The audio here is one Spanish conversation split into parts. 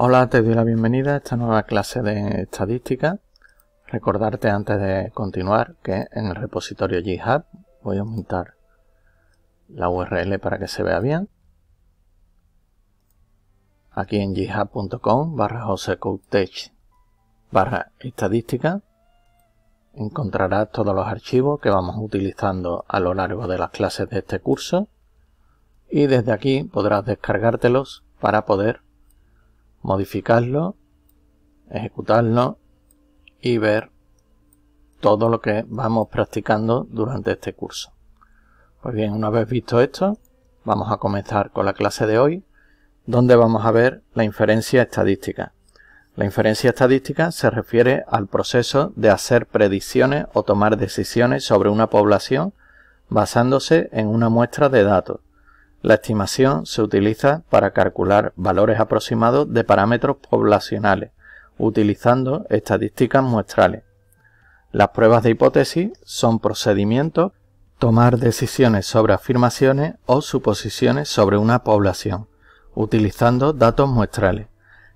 Hola, te doy la bienvenida a esta nueva clase de estadística. Recordarte antes de continuar que en el repositorio GitHub voy a aumentar la URL para que se vea bien. Aquí en github.com/josecoutech/estadística encontrarás todos los archivos que vamos utilizando a lo largo de las clases de este curso y desde aquí podrás descargártelos para poder modificarlo, ejecutarlo y ver todo lo que vamos practicando durante este curso. Pues bien, una vez visto esto, vamos a comenzar con la clase de hoy, donde vamos a ver la inferencia estadística. La inferencia estadística se refiere al proceso de hacer predicciones o tomar decisiones sobre una población basándose en una muestra de datos. La estimación se utiliza para calcular valores aproximados de parámetros poblacionales, utilizando estadísticas muestrales. Las pruebas de hipótesis son procedimientos para tomar decisiones sobre afirmaciones o suposiciones sobre una población, utilizando datos muestrales.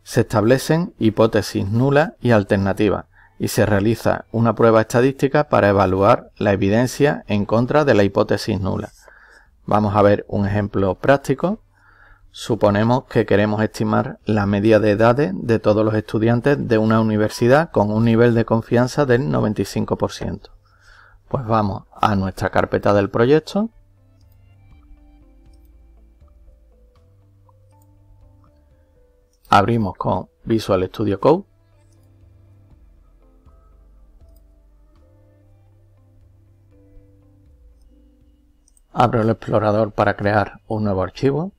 Se establecen hipótesis nulas y alternativas y se realiza una prueba estadística para evaluar la evidencia en contra de la hipótesis nula. Vamos a ver un ejemplo práctico. Suponemos que queremos estimar la media de edades de todos los estudiantes de una universidad con un nivel de confianza del 95%. Pues vamos a nuestra carpeta del proyecto. Abrimos con Visual Studio Code. Abro el explorador para crear un nuevo archivo.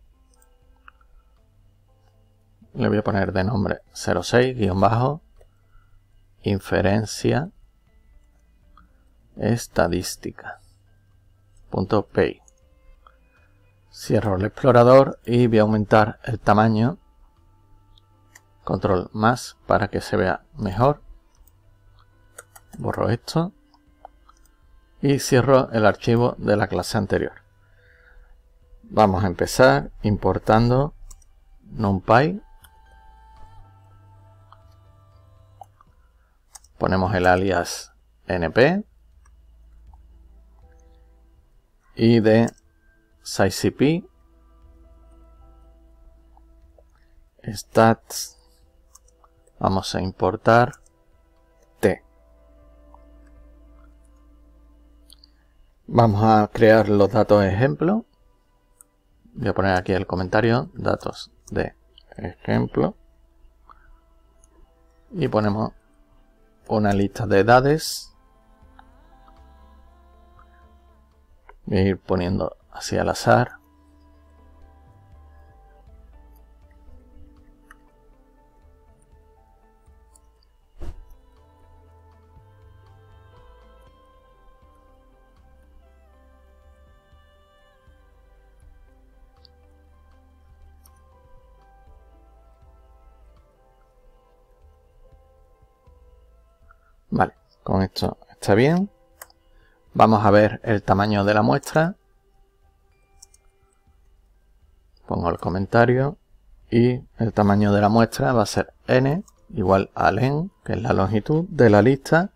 Le voy a poner de nombre 06-inferencia estadística.py. Cierro el explorador y voy a aumentar el tamaño. Control más para que se vea mejor. Borro esto. Y cierro el archivo de la clase anterior. Vamos a empezar importando NumPy. Ponemos el alias np y de scicp stats vamos a importar t. Vamos a crear los datos ejemplo. Voy a poner aquí el comentario, datos de ejemplo. Y ponemos una lista de edades. Voy a ir poniendo así al azar. Vale, con esto está bien. Vamos a ver el tamaño de la muestra. Pongo el comentario y el tamaño de la muestra va a ser n igual a len, que es la longitud de la lista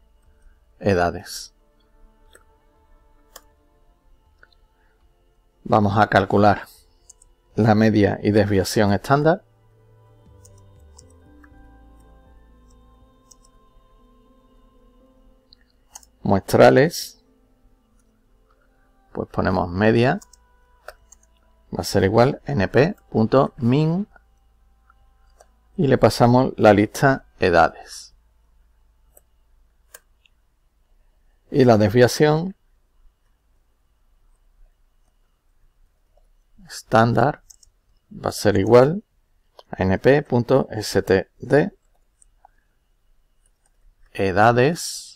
edades. Vamos a calcular la media y desviación estándar. Muestrales, pues ponemos media, va a ser igual np.min y le pasamos la lista edades. Y la desviación estándar va a ser igual a np.std edades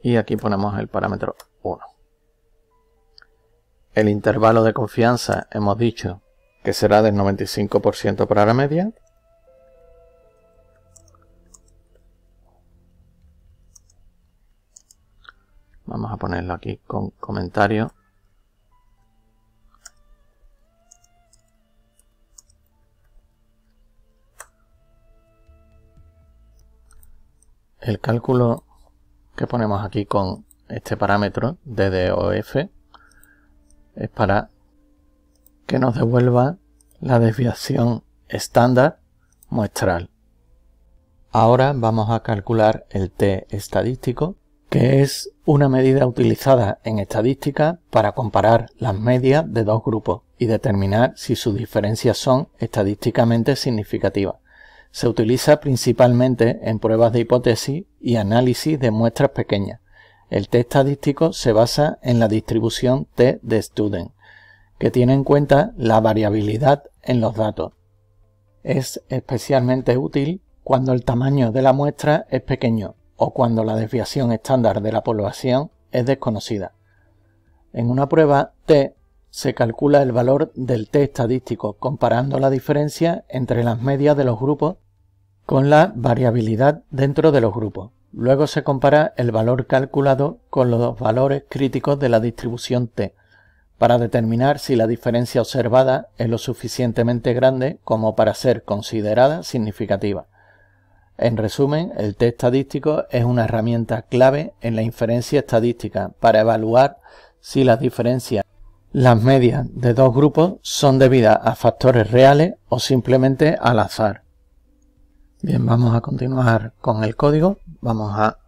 y aquí ponemos el parámetro 1. El intervalo de confianza hemos dicho que será del 95% para la media. Vamos a ponerlo aquí con comentario. el cálculo que ponemos aquí con este parámetro DDOF es para que nos devuelva la desviación estándar muestral. Ahora vamos a calcular el t estadístico, que es una medida utilizada en estadística para comparar las medias de dos grupos y determinar si sus diferencias son estadísticamente significativas. Se utiliza principalmente en pruebas de hipótesis y análisis de muestras pequeñas. El t estadístico se basa en la distribución t de Student, que tiene en cuenta la variabilidad en los datos. Es especialmente útil cuando el tamaño de la muestra es pequeño o cuando la desviación estándar de la población es desconocida. En una prueba t se calcula el valor del t estadístico comparando la diferencia entre las medias de los grupos con la variabilidad dentro de los grupos. Luego se compara el valor calculado con los valores críticos de la distribución t para determinar si la diferencia observada es lo suficientemente grande como para ser considerada significativa. En resumen, el t estadístico es una herramienta clave en la inferencia estadística para evaluar si las diferencias, las medias de dos grupos, son debidas a factores reales o simplemente al azar. Bien, vamos a continuar con el código. Vamos a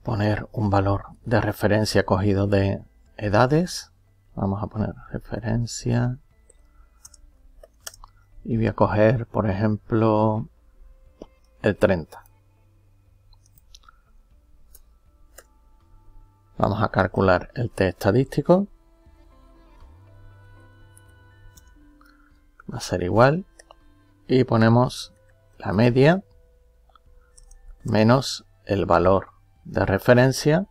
poner un valor de referencia cogido de edades. Vamos a poner referencia y voy a coger, por ejemplo, el 30. Vamos a calcular el t estadístico. Va a ser igual. Y ponemos la media menos el valor de referencia.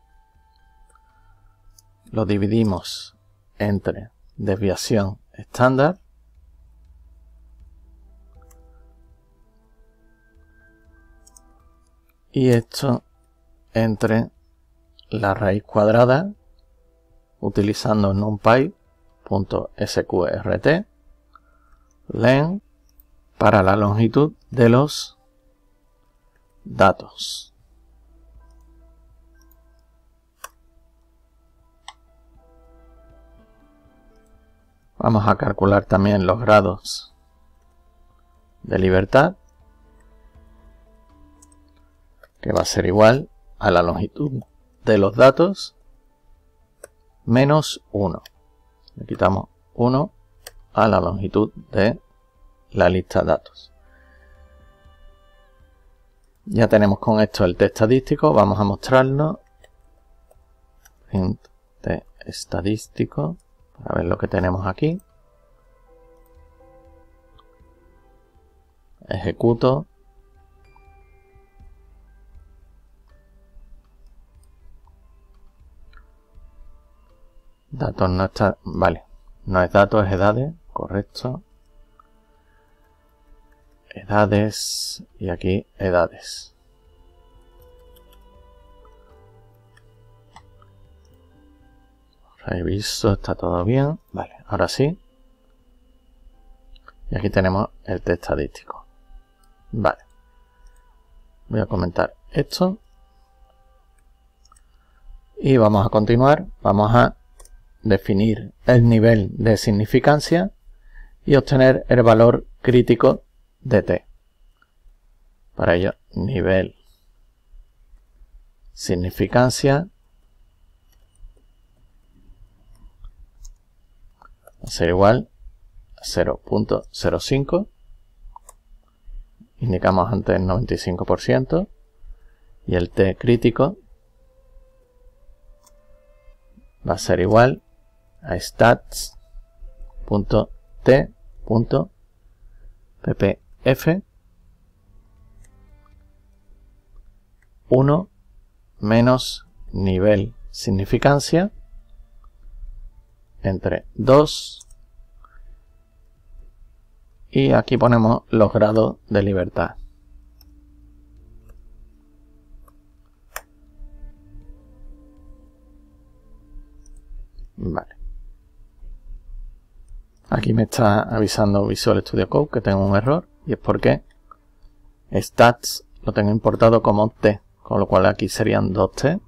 Lo dividimos entre desviación estándar y esto entre la raíz cuadrada utilizando numpy.sqrt len para la longitud de los datos. Vamos a calcular también los grados de libertad, que va a ser igual a la longitud de los datos menos 1. Le quitamos 1 a la longitud de la lista de datos. Ya tenemos con esto el t estadístico. Vamos a mostrarlo. Print t estadístico para ver lo que tenemos aquí. Ejecuto. Datos no está, vale, no es datos, es edades, correcto. Edades y aquí edades. Reviso, está todo bien, vale, ahora sí. Y aquí tenemos el t estadístico. Vale. Voy a comentar esto. Y vamos a continuar, vamos a definir el nivel de significancia y obtener el valor crítico de t. Para ello, nivel significancia va a ser igual a 0.05. Indicamos antes el 95% y el t crítico va a ser igual a stats.t.ppf 1 menos nivel significancia entre 2 y aquí ponemos los grados de libertad. Vale. Aquí me está avisando Visual Studio Code que tengo un error y es porque stats lo tengo importado como t, con lo cual aquí serían 2t.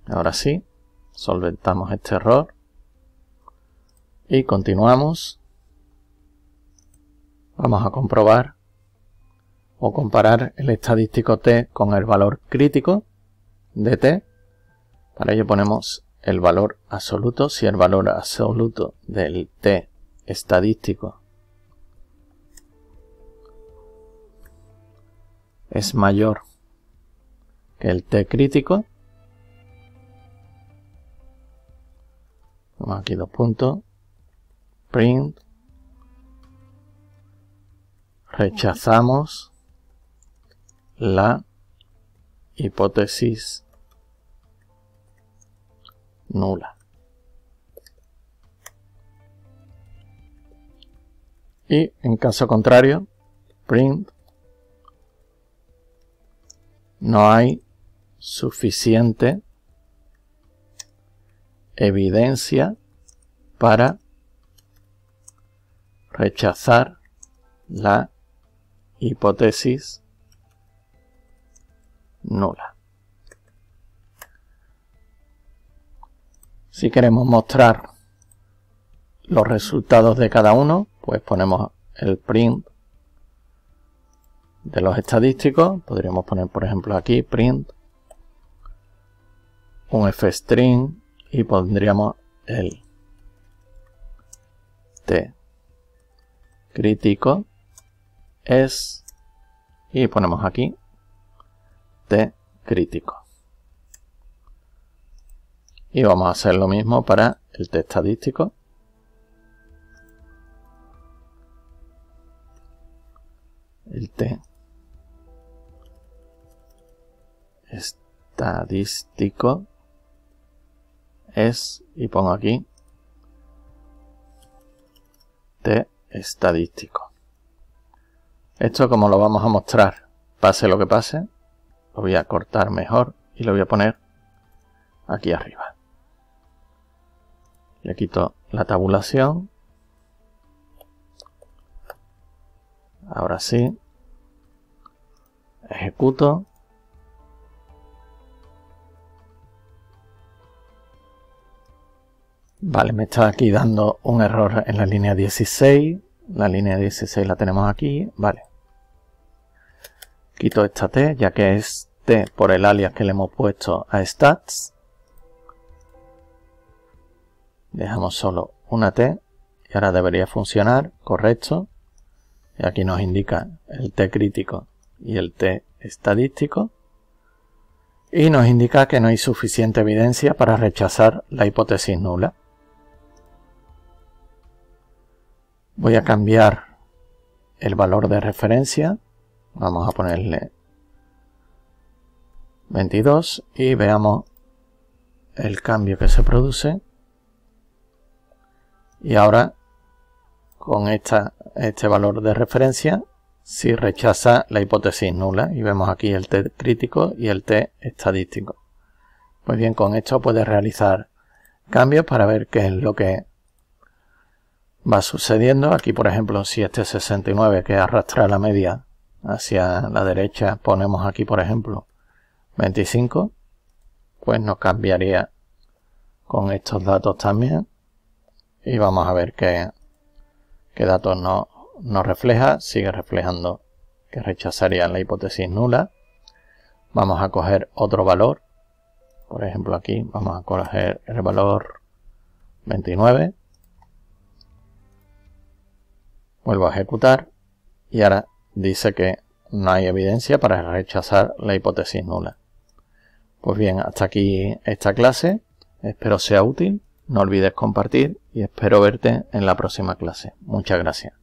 Ahora sí, solventamos este error y continuamos. Vamos a comprobar o comparar el estadístico t con el valor crítico de t. Para ello ponemos el valor absoluto. Si el valor absoluto del t estadístico es mayor que el t crítico, ponemos aquí 2 puntos, print, rechazamos la hipótesis nula. Y en caso contrario, print, no hay suficiente evidencia para rechazar la hipótesis nula. Si queremos mostrar los resultados de cada uno, pues ponemos el print de los estadísticos. Podríamos poner, por ejemplo, aquí print un fstring y pondríamos el t crítico es, y ponemos aquí t crítico. Y vamos a hacer lo mismo para el t estadístico. El t estadístico es, y pongo aquí t estadístico. Esto, como lo vamos a mostrar pase lo que pase, lo voy a cortar mejor y lo voy a poner aquí arriba. Le quito la tabulación. Ahora sí, ejecuto. Vale, me está aquí dando un error en la línea 16. La línea 16 la tenemos aquí. Vale. Quito esta t, ya que es t por el alias que le hemos puesto a stats. Dejamos solo una t y ahora debería funcionar, correcto. Y aquí nos indica el t crítico y el t estadístico. Y nos indica que no hay suficiente evidencia para rechazar la hipótesis nula. Voy a cambiar el valor de referencia. Vamos a ponerle 22 y veamos el cambio que se produce. Y ahora, con este valor de referencia, sí rechaza la hipótesis nula. Y vemos aquí el t crítico y el t estadístico. Pues bien, con esto puedes realizar cambios para ver qué es lo que va sucediendo. Aquí, por ejemplo, si este 69 que arrastra la media hacia la derecha, ponemos aquí, por ejemplo, 25, pues nos cambiaría con estos datos también. Y vamos a ver qué datos nos refleja. Sigue reflejando que rechazaría la hipótesis nula. Vamos a coger otro valor. Por ejemplo, aquí vamos a coger el valor 29. Vuelvo a ejecutar y ahora dice que no hay evidencia para rechazar la hipótesis nula. Pues bien, hasta aquí esta clase. Espero sea útil. No olvides compartir y espero verte en la próxima clase. Muchas gracias.